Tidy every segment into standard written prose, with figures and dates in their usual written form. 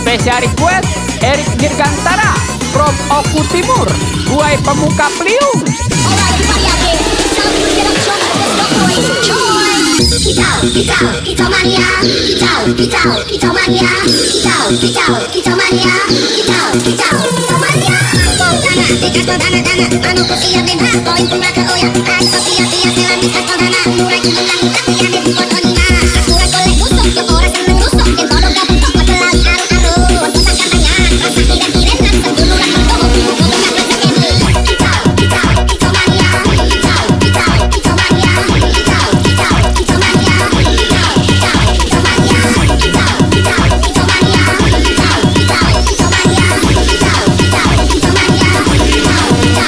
Special request Erik Dirgantara from Oku Timur, Buai Pemuka Peliung. Kita mania, kita mania. Anu ku siap den ha, poin ku ke oya. Ai to tia selan di kasodana, mulai kulang tapi ane bukan onina. Aturan golek musuh, yang ora seneng rusuk, yang tolong gabung tok metelang aru-aru. Pontang katanya, rasa kiren-kirenan, seduluran mendoho, buku minyak rezeki. Kita mania, kita mania, kita mania.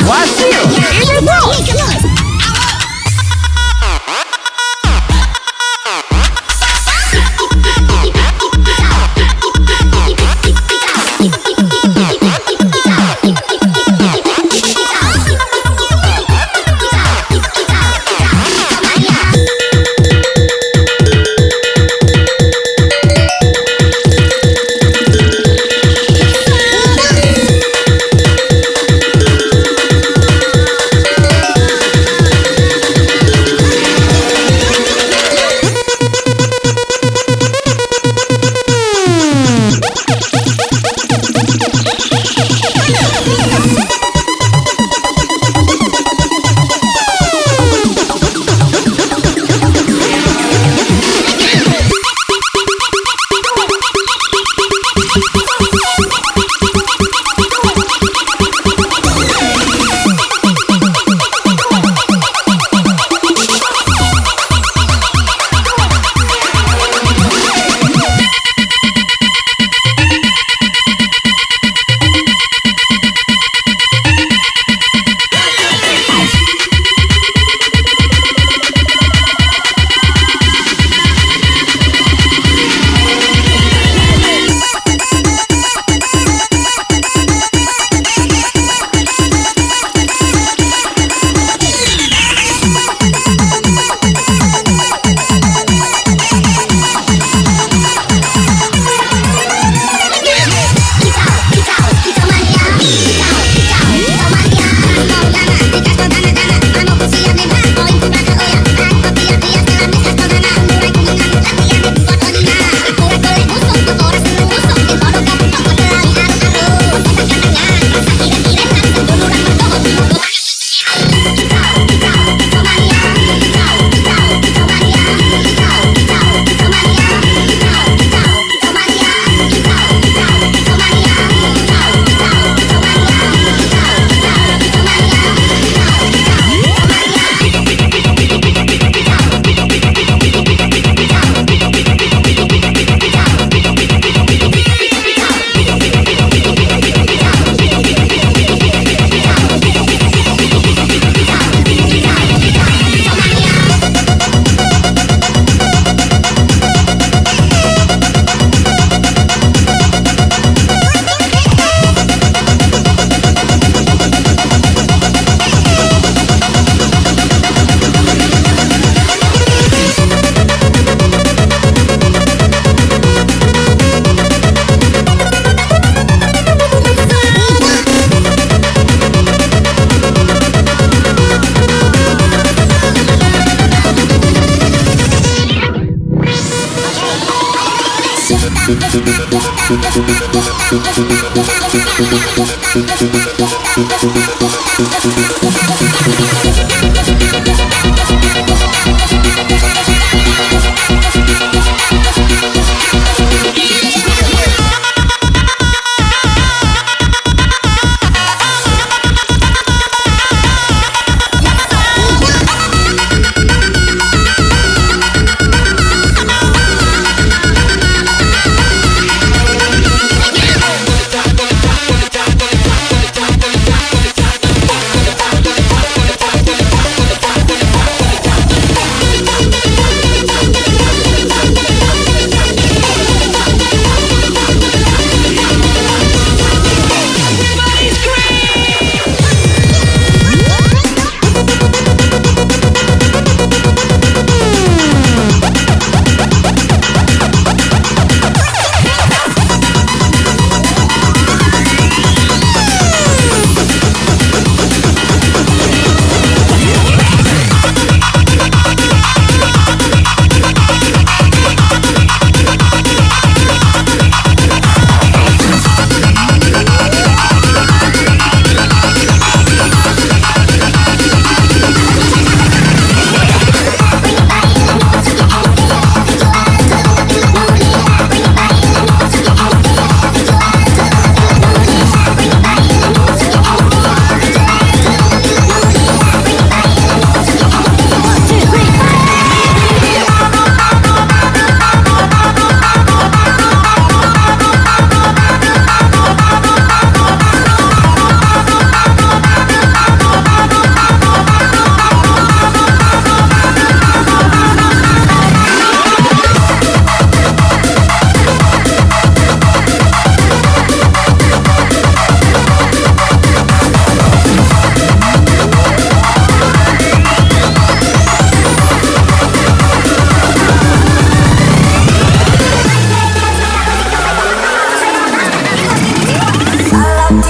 Wasil, ini bos.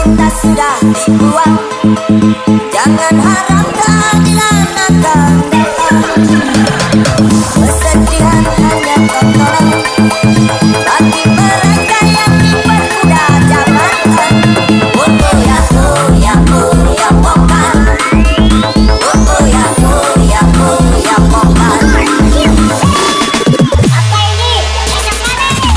cinta sudah dibuang, jangan harap keadilan akan datang. Kesedihan hanya tontonan bagi mereka yang dipermudah zaman. Oh ya oh ya oh ya pokan, oh ya oh ya oh ya pokan. Apa ini? Enak banget.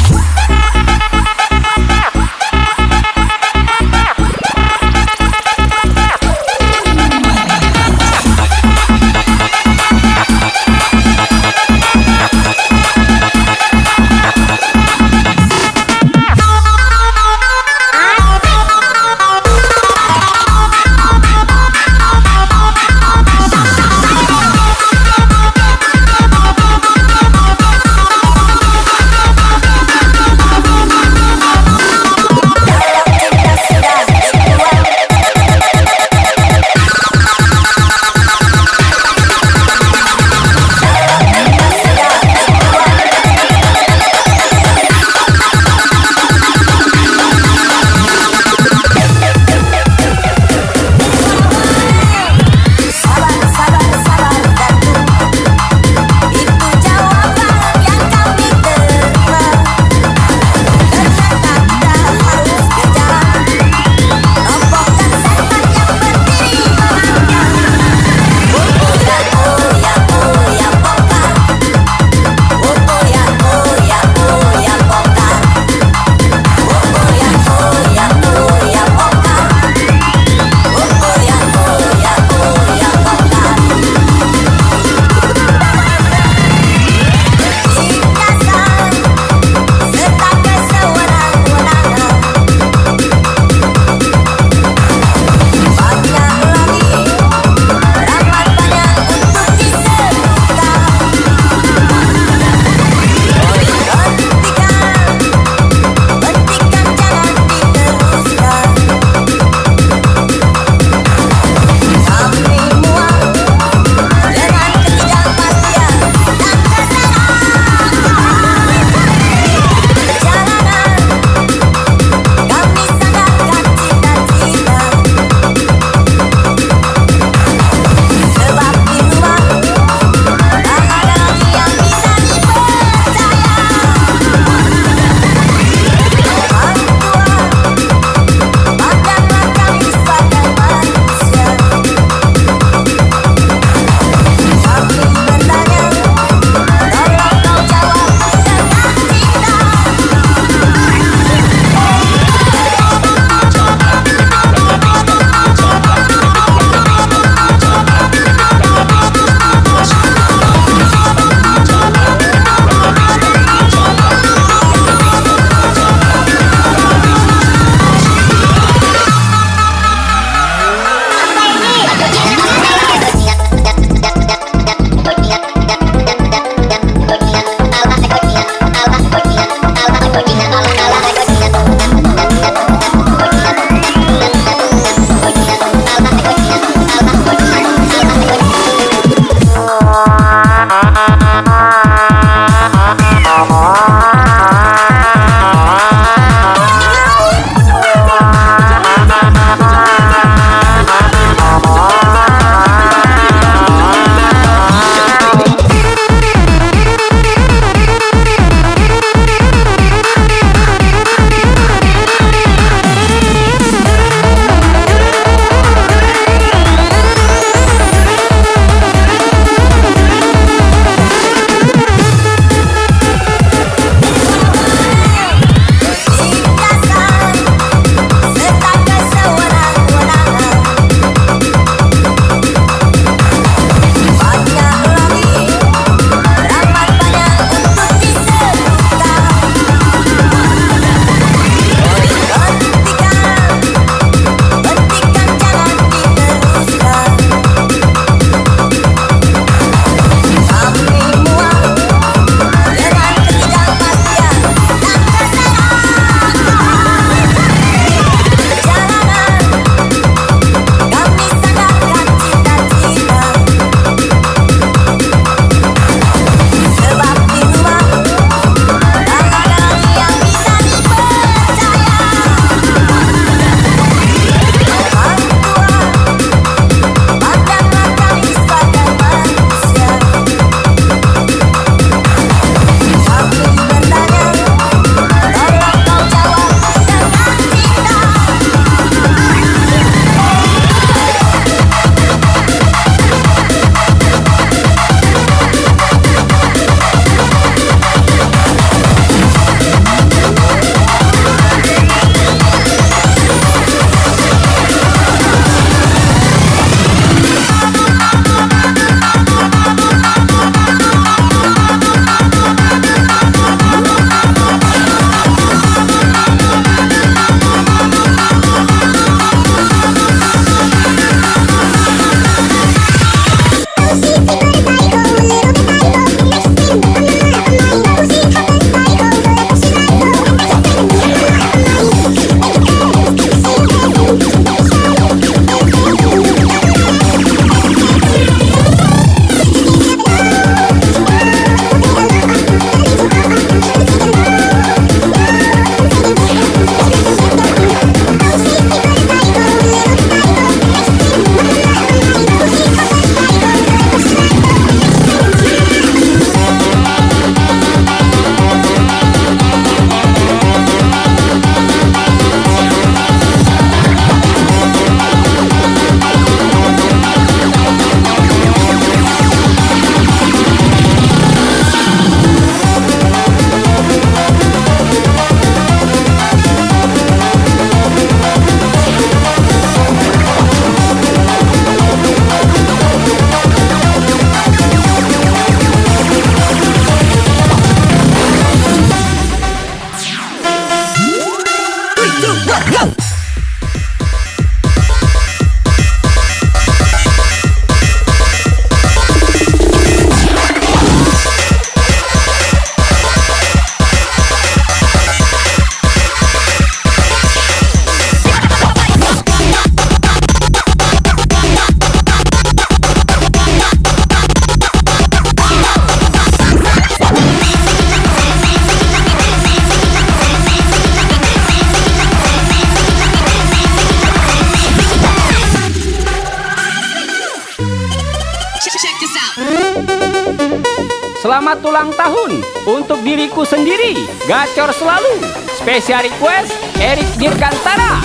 Selamat ulang tahun untuk diriku sendiri, gacor selalu. Special request Erik Dirgantara.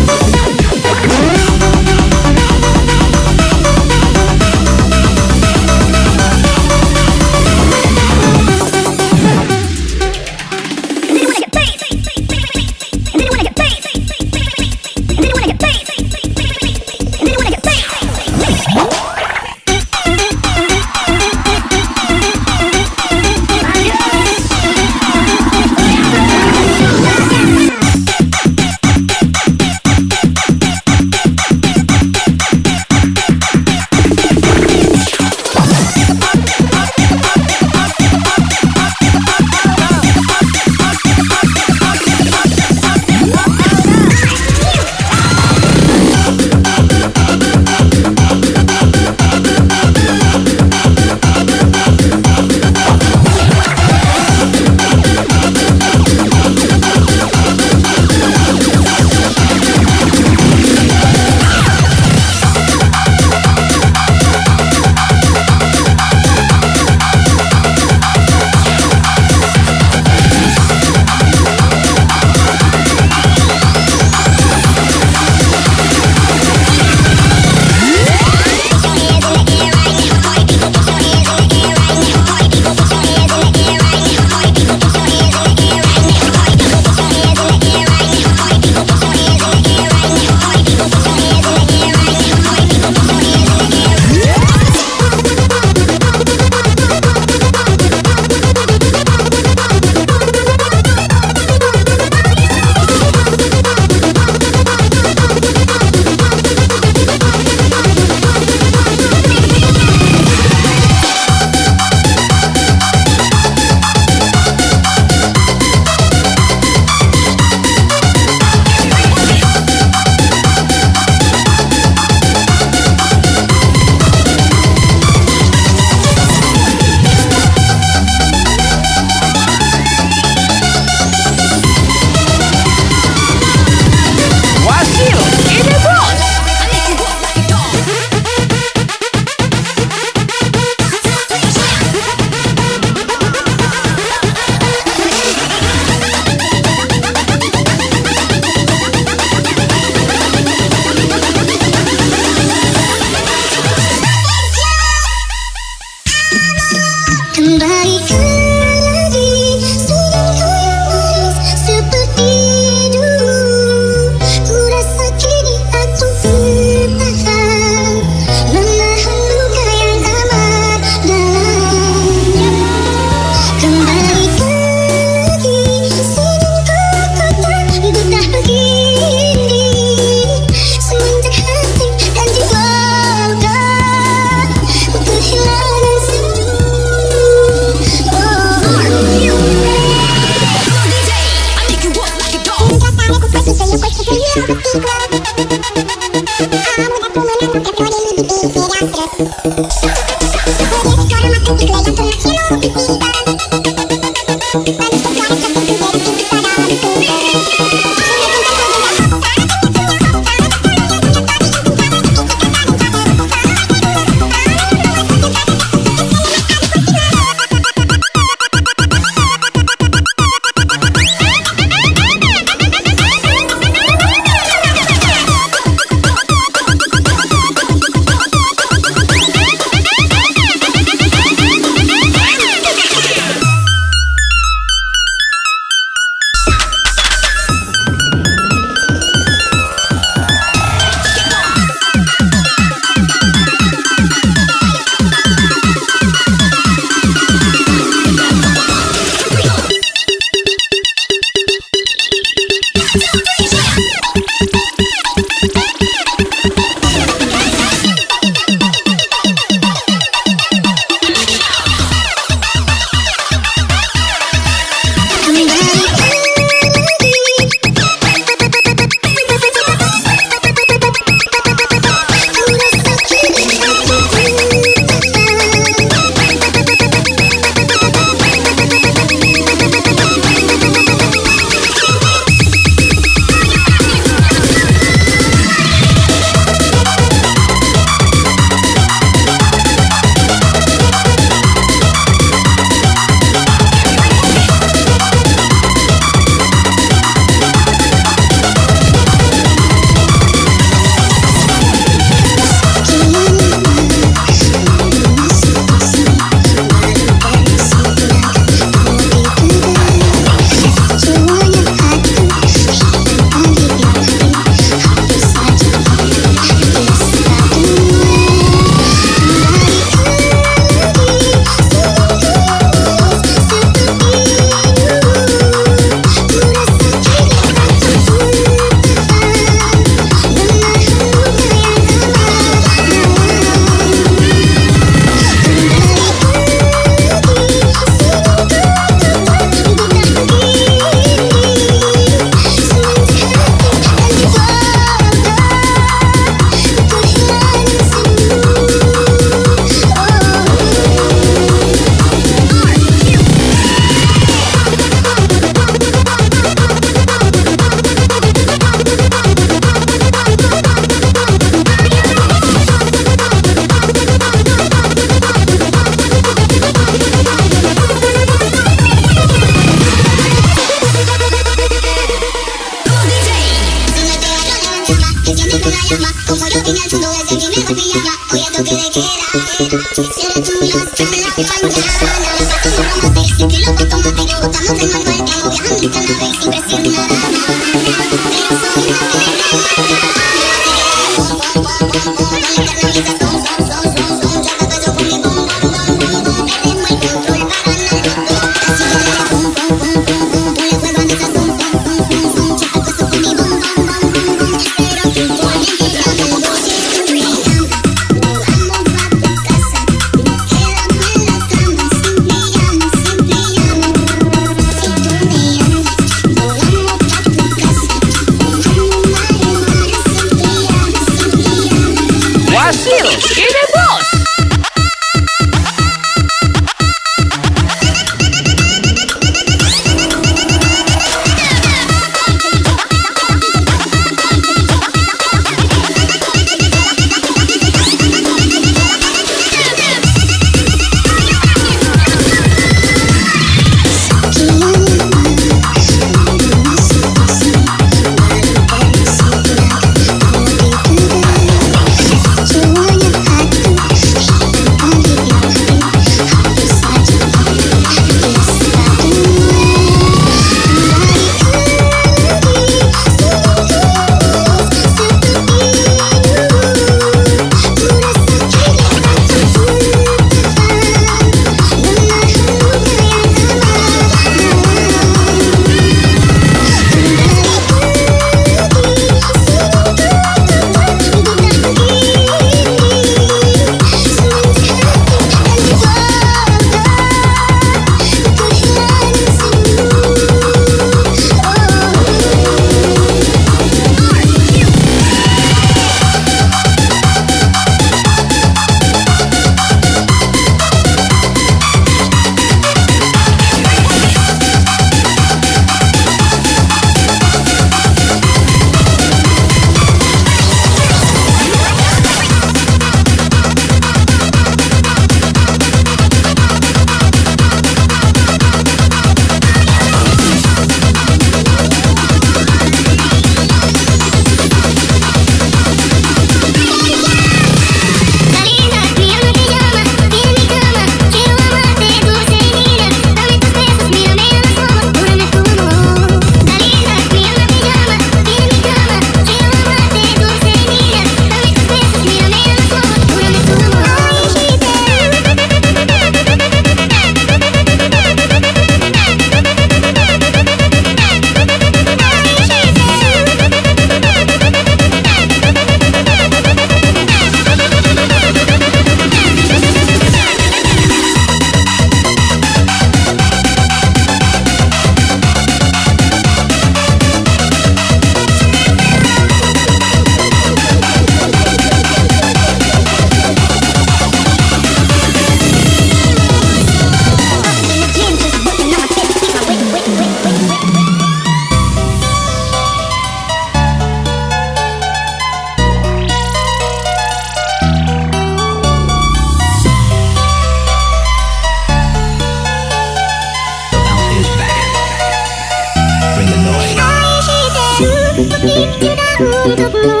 Untukmu,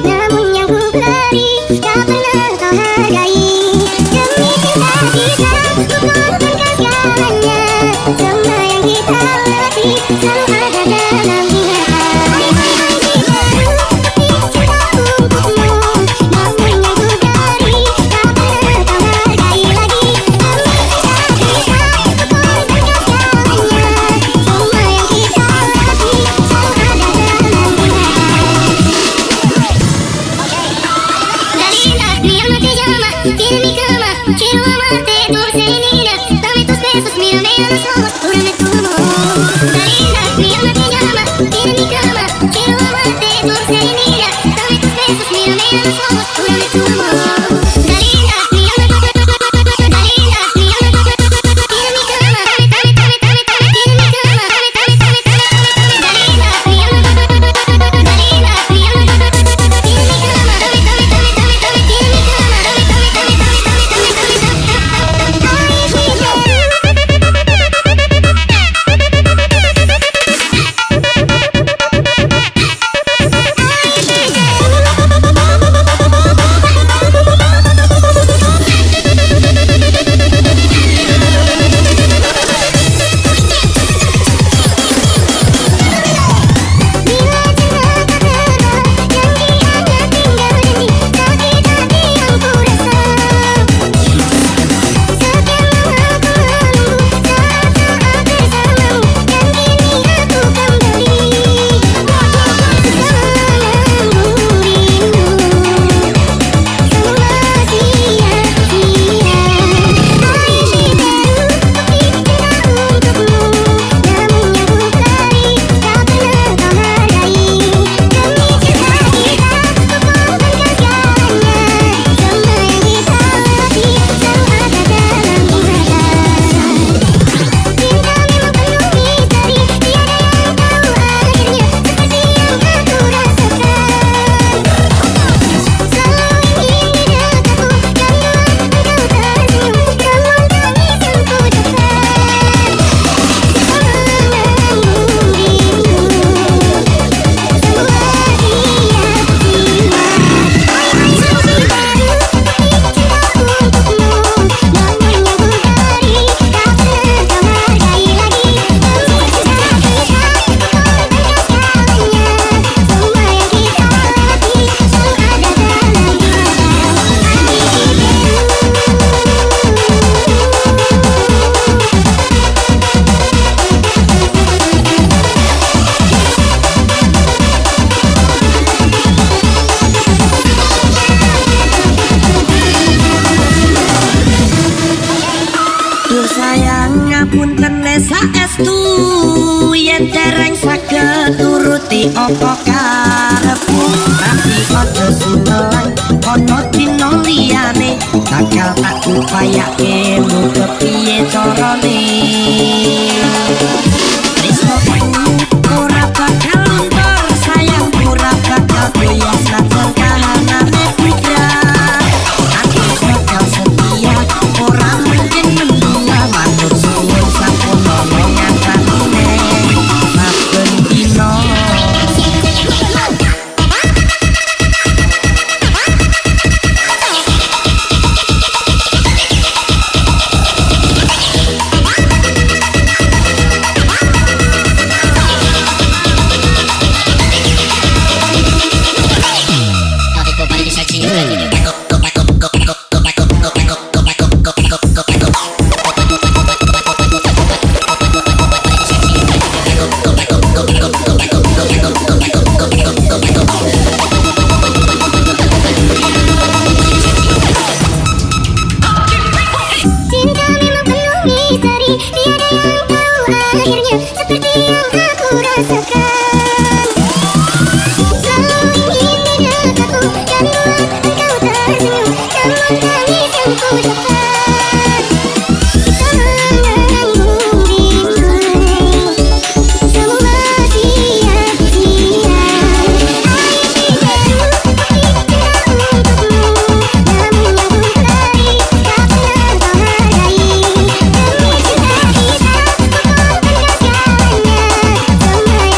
namun yang ku beri tak pernah kau hargai. Demi cinta kita, ku korbankan segalanya. Semua yang kita latih selalu ada dalam ingatan. Cinta untukmu, namun yang ku beri tak pernah kau hargai lagi. Demi cinta kita, ku korbankan segalanya. Semua yang kita latih selalu ada dalam ingatan. Tiene mi cama, quiero amarte dulce y linda. Dame tus besos, mírame a los ojos, júrame tu amor. Linda, mi alma te llama, tiene mi cama, quiero amarte dulce y linda. Dame tus besos, mírame a los ojos, júrame tu amor. Linda, mi alma, Linda, mi alma, tiene mi cama, tiene mi cama, Linda, mi alma, Linda, mi alma, tiene mi cama, tiene mi cama. Saestu yen dereng saged turuti apa karepmu, tapi aja sunelan ana dina liyane bakal tak upayake mung kepiye carane. Tresnoku ora bakal luntur, sayang ora bakal goyah sajen kahanane putra. Aku bakal setia, ora mungkin menduga matur suwun sampun nolongan tanine saben dina. Cinta memang penuh misteri, tiada yang tahu akhirnya seperti yang aku rasakan. Selalu ingin di dekatku dan buat engkau tersenyum, namun tangis yang ku dapat mengganggu dirimu. Semua sia-sia. Semua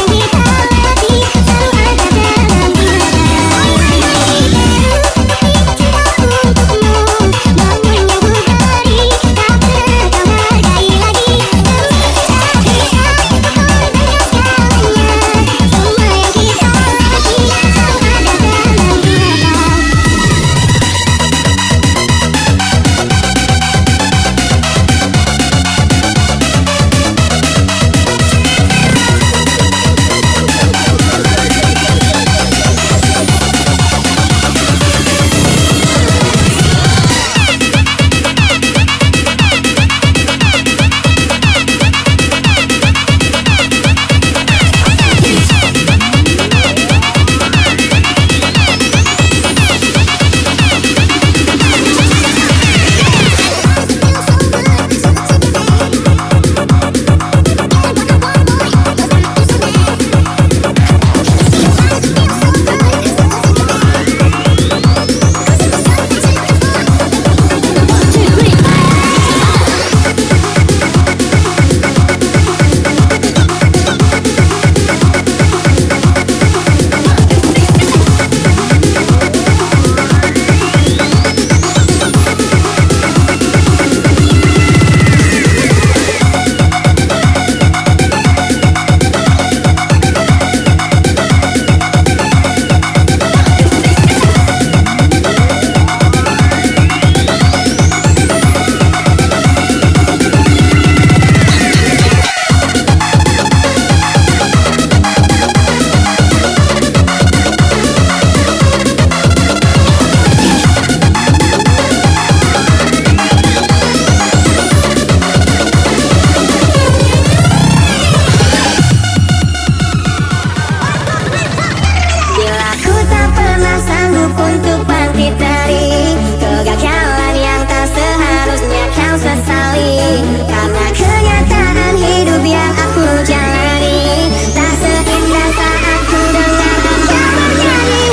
untuk bangkit dari kegagalan yang tak seharusnya kau sesali. Karena kenyataan hidup yang aku jalani tak seindah saat ku dengar dia bernyanyi.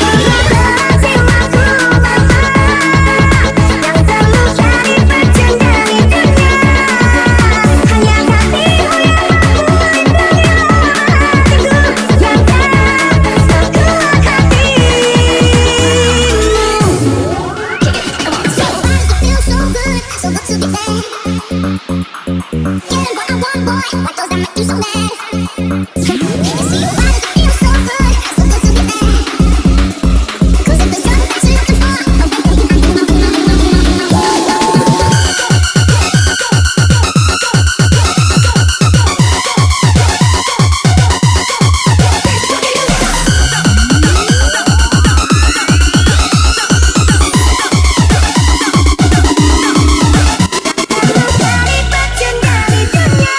Beberapa jiwaku mama yang terluka dipercendali dunia. Hanya hatimu yang membuat dunia hatiku yang tak sekuat hatimu. Feel so good, so good to be fair. Getting what I want, boy, like those that make you so mad. You see your body feel so good, so good to be fair. 'Cause if there's something that you're looking for, Dipercendali dunia.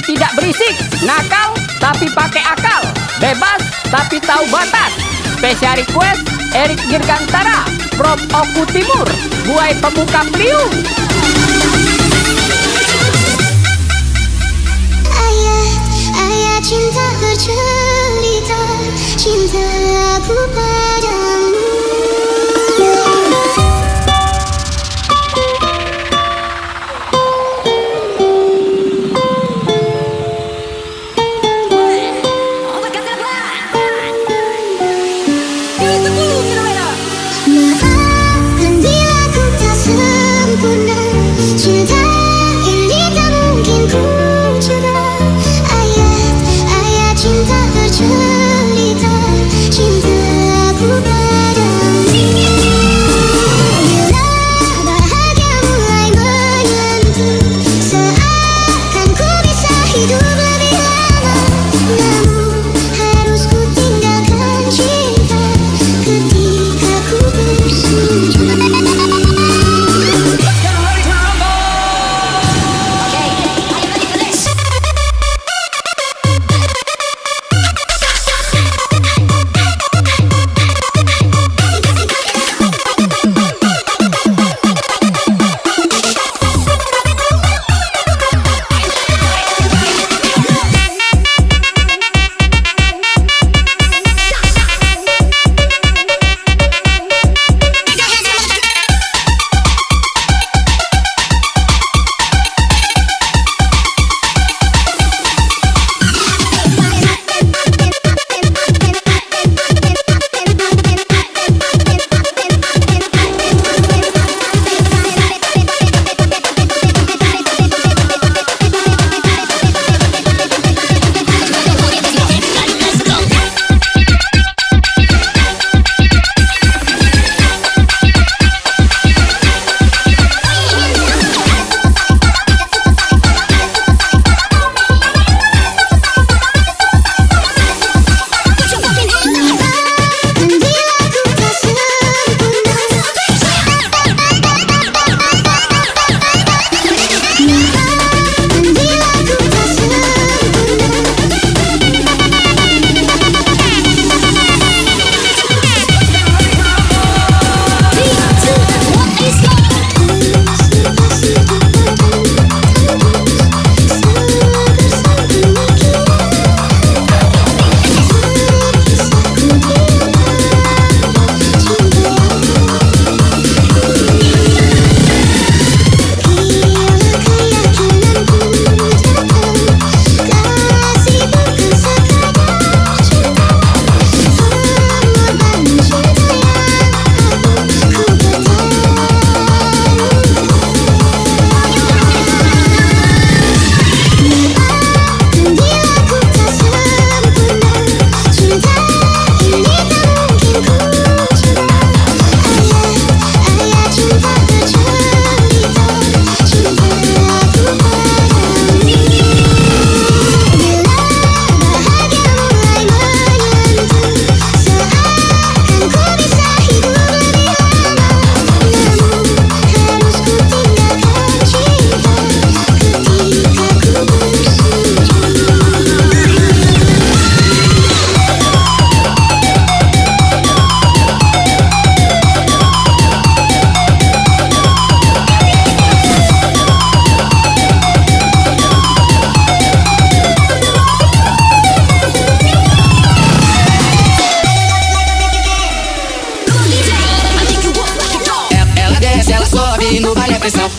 tidak berisik. Nakal tapi pakai akal. Bebas tapi tahu batas. Spesial request Erik Dirgantara from Oku Timur, Buai Pemuka Priuk. Ayat cinta bercerita, cintaku padamu. Maafkan bila ku tak sempurna, cinta ini tak mungkin ku coba. Ayat cinta bercerita, cintaku padamu. Bila bahagia mulai menyentuh, seakan ku bisa hidup lebih lama. Namun harus ku tinggalkan cinta ketika ku bersujud.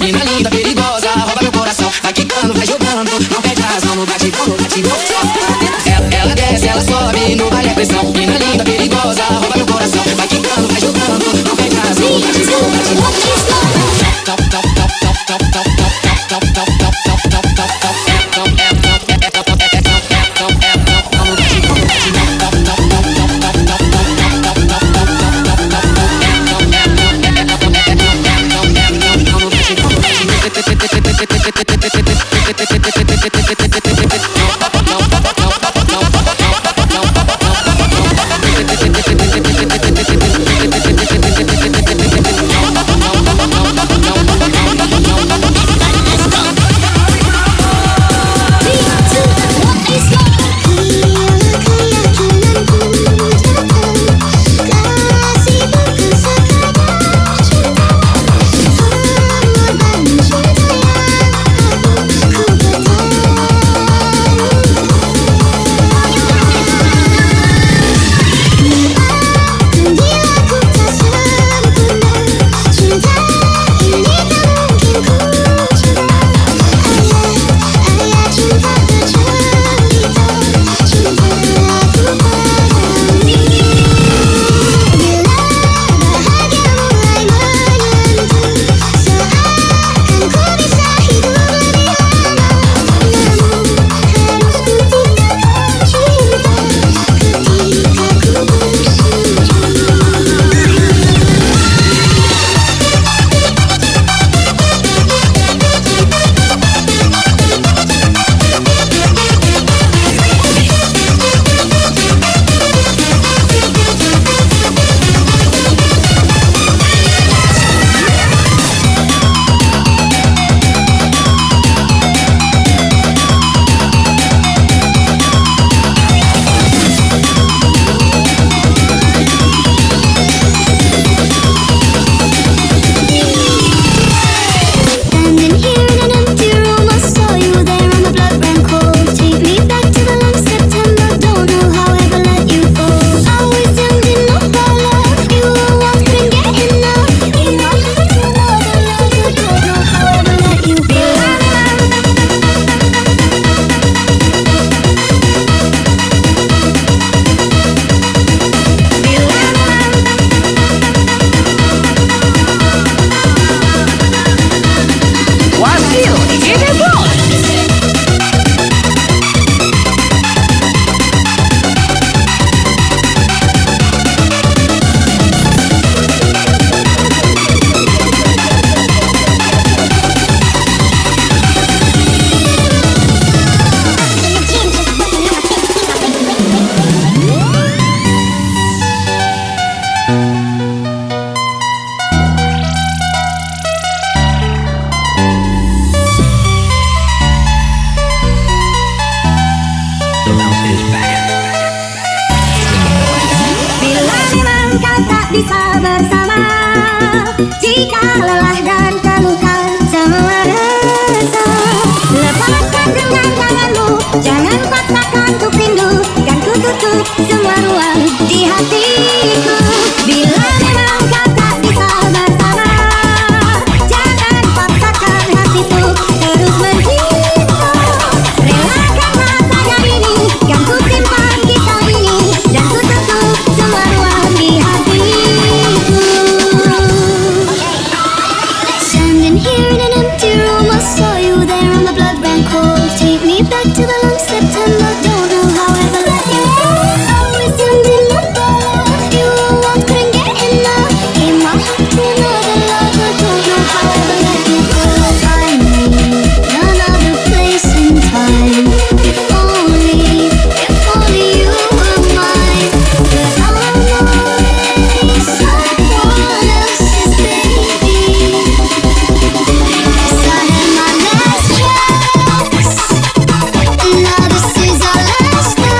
Mina linda, perigosa, rouba meu coração. Vai quicando, vai jogando, não perde as mãos no batidão, no batidão. Ela desce, ela sobe, no baile é pressão. Mina linda, perigosa, rouba meu coração. Vai quicando, vai jogando, não perde as mãos no batidão, no batidão. Top, top, top, top, top, top, top, top, top, top, top, top, top, top. is back. Bila memang kau tak bisa bersama, jika lelah dan terluka semua rasa, lepaskan genggam tanganmu, jangan paksakan untuk rindu, kan ku tutup semua ruang di hatiku. Bila memang kau tak bisa bersama, jangan paksakan hatiku terus mencinta. Relakan rasanya ini, kan ku simpan kisah ini, dan ku tutup semua ruang di hatiku. Standing here in an empty room, I saw you there and my blood ran cold. Take me back to the long September, don't know how I ever let you go. Always something about you, I couldn't get enough. Gave my heart to another lover, don't know how I ever let you go. Find me another place and time. If only you were mine. But I'm already someone else's baby. 'Cause I had my last chance. Now this is our last night.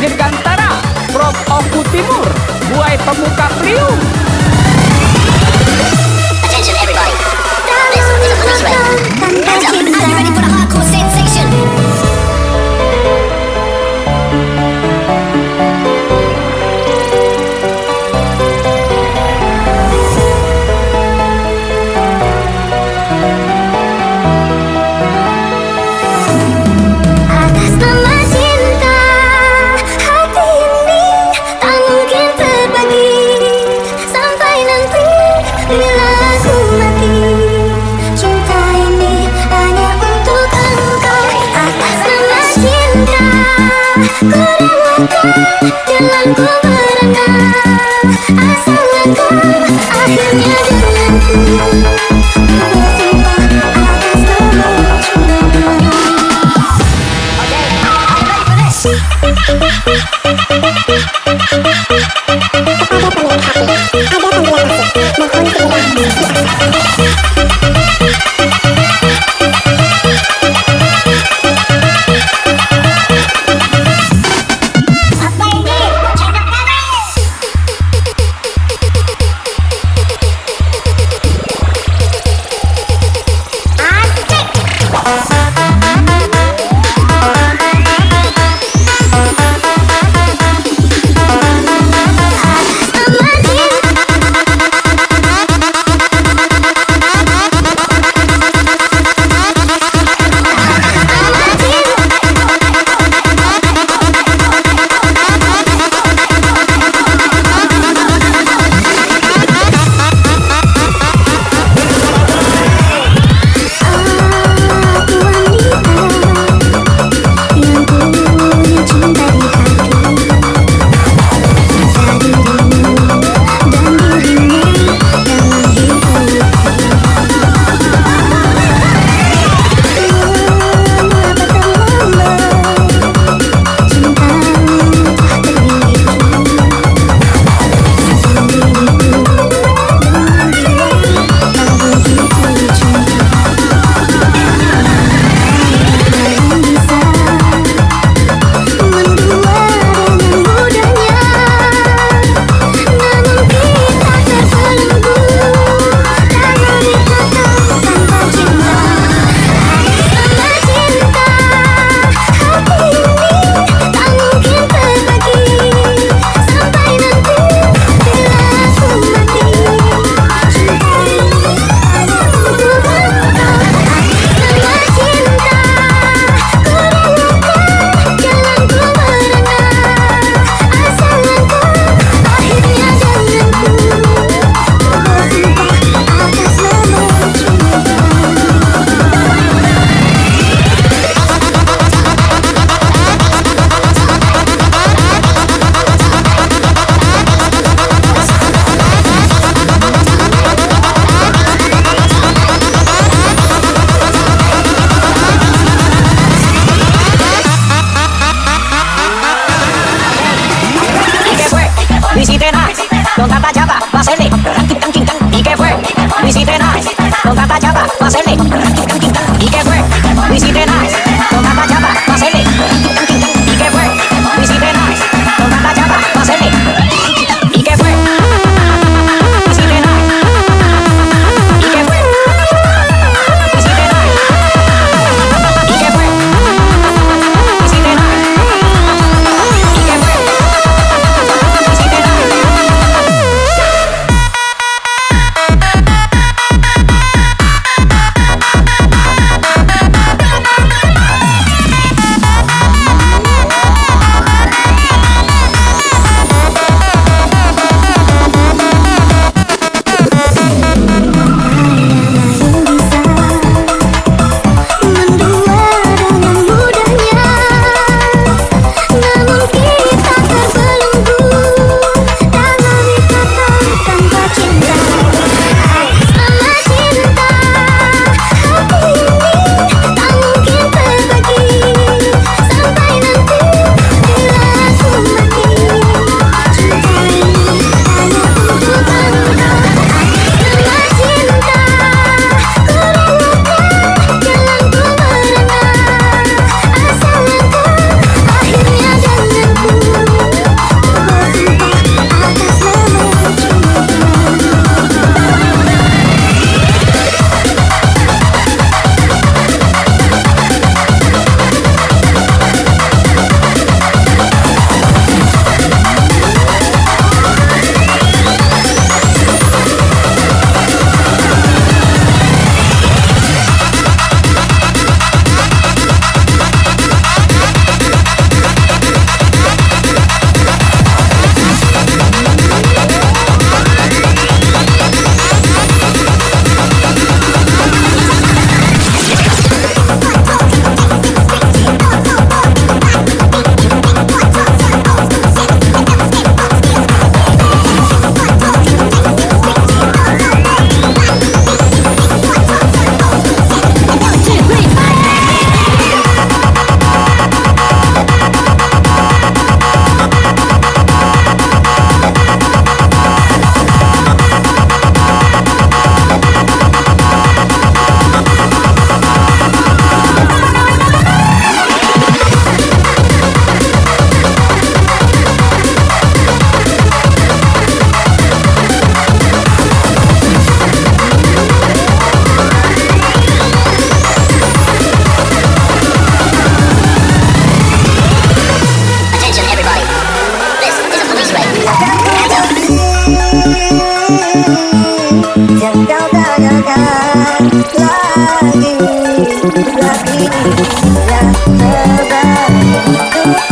Dirgantara, Prof Oku Timur, Buai Pemuka Priuk. Attention everybody. This is a police raid. Hands up. Are you ready for the hardcore sensation? Atas nama cinta, hati ini tak mungkin terbagi sampai nanti bila aku mati. Cinta ini hanya untuk engkau. Atas nama cinta, ku relakan jalanku merenggang. Asal engkau akhirnya denganku. Bersumpah atas nama cinta. Don Tata Java, Vasele, ¿y qué fue? Visité nice, Don Tata Java, Vasele, ¿y qué fue? Visité nice, Don Tata Java, Vasele, ¿y qué fue? Visité nice, Don Tata Java, Vasele, ¿y qué fue? Visité nice, ¿y qué fue? Visité nice, ¿y qué fue? Visité nice, ¿y qué fue? Visité nice. Rasa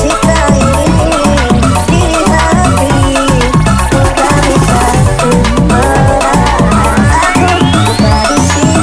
cinta ini di hati tak bisa menahan aku di sini.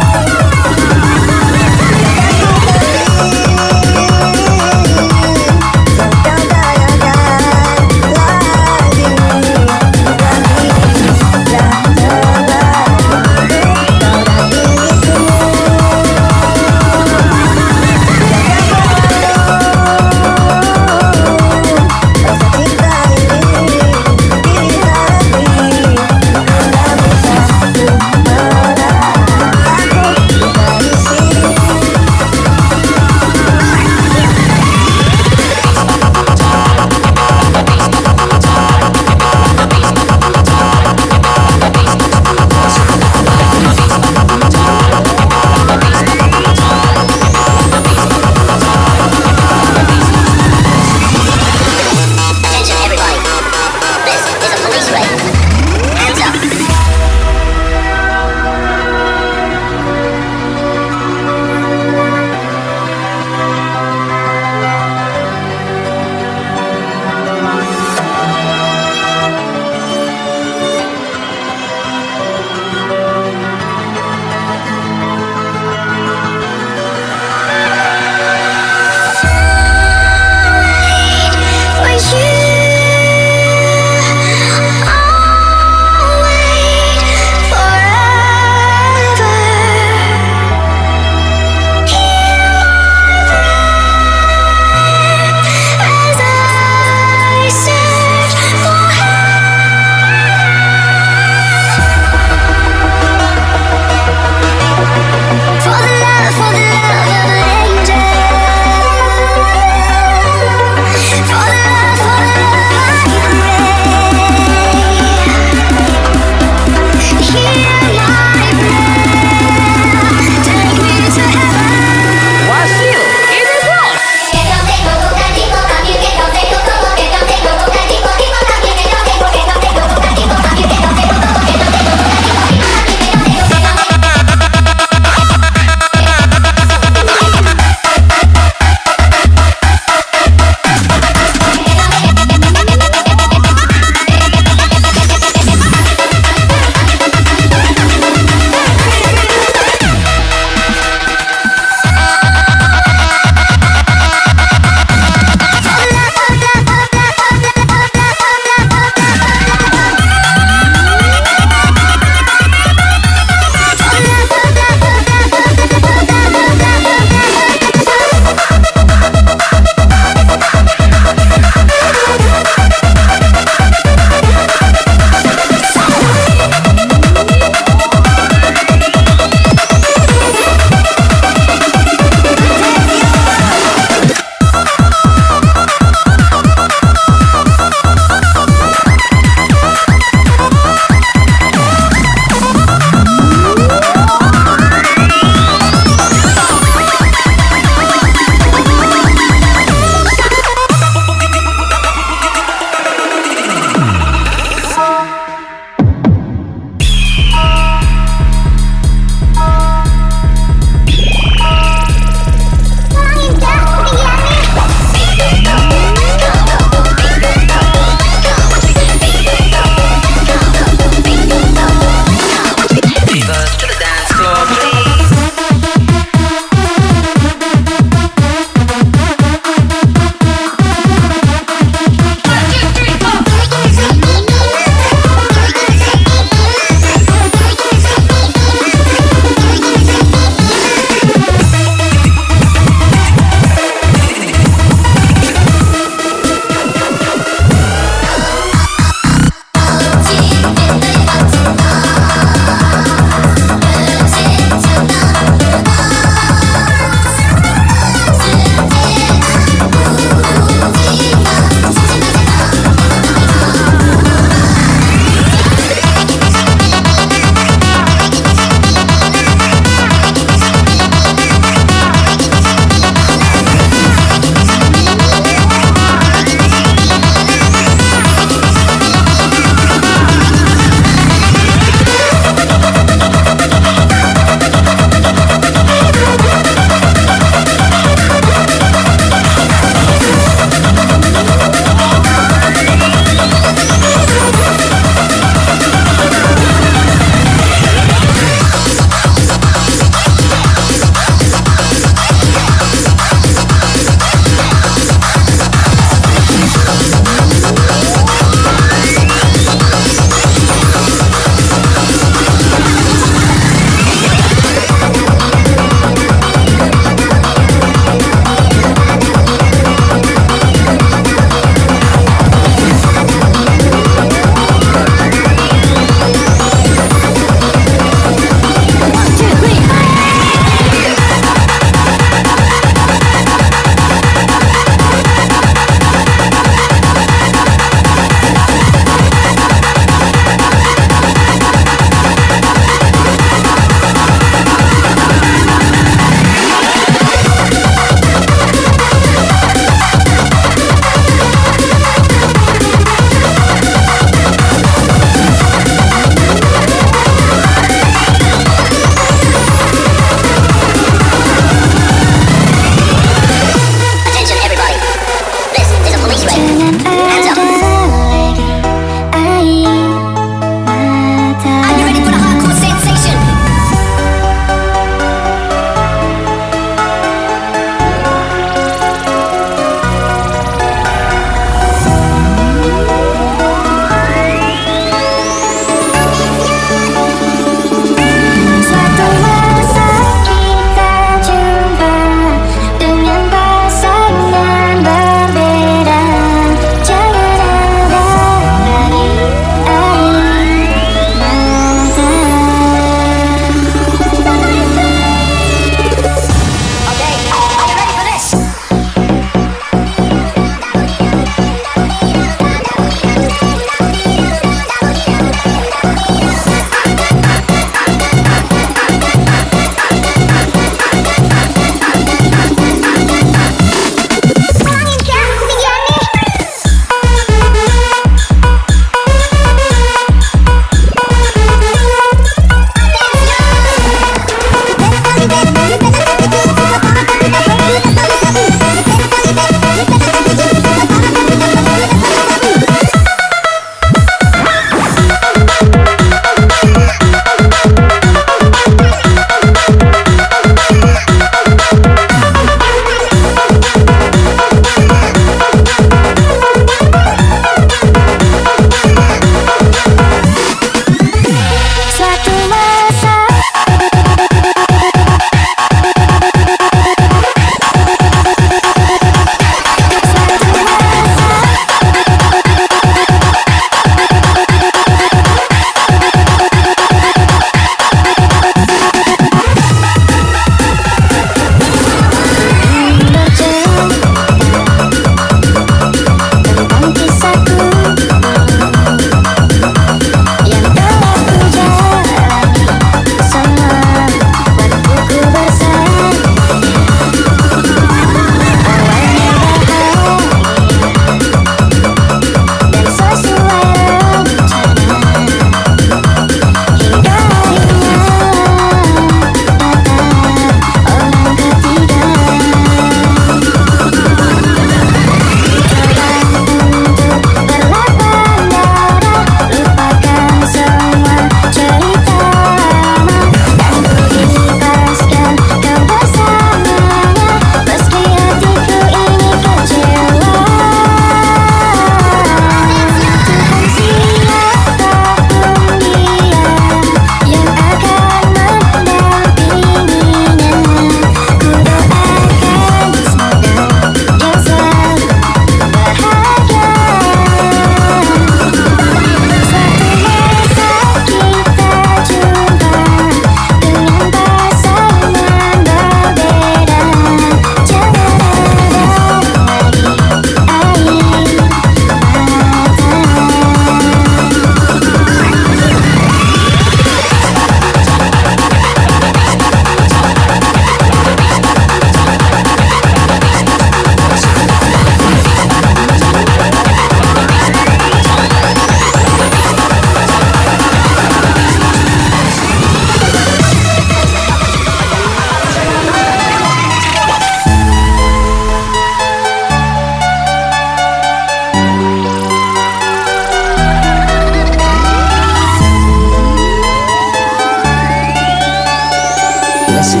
listen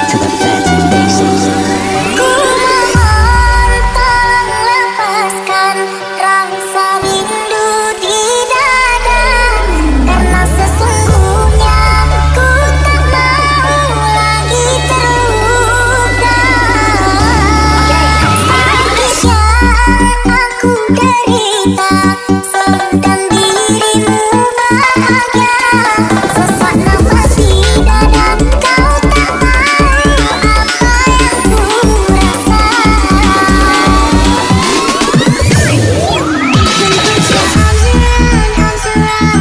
to the phantom faces. Ku mohon tolong lepaskan rasa rindu di dada, karena sesungguhnya ku tak mau lagi terluka. Sakit yang aku derita, sedang dirimu bahagia. Sesak nafas di dada, kau tak tahu apa yang ku rasa. Arms around,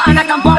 Anak kampung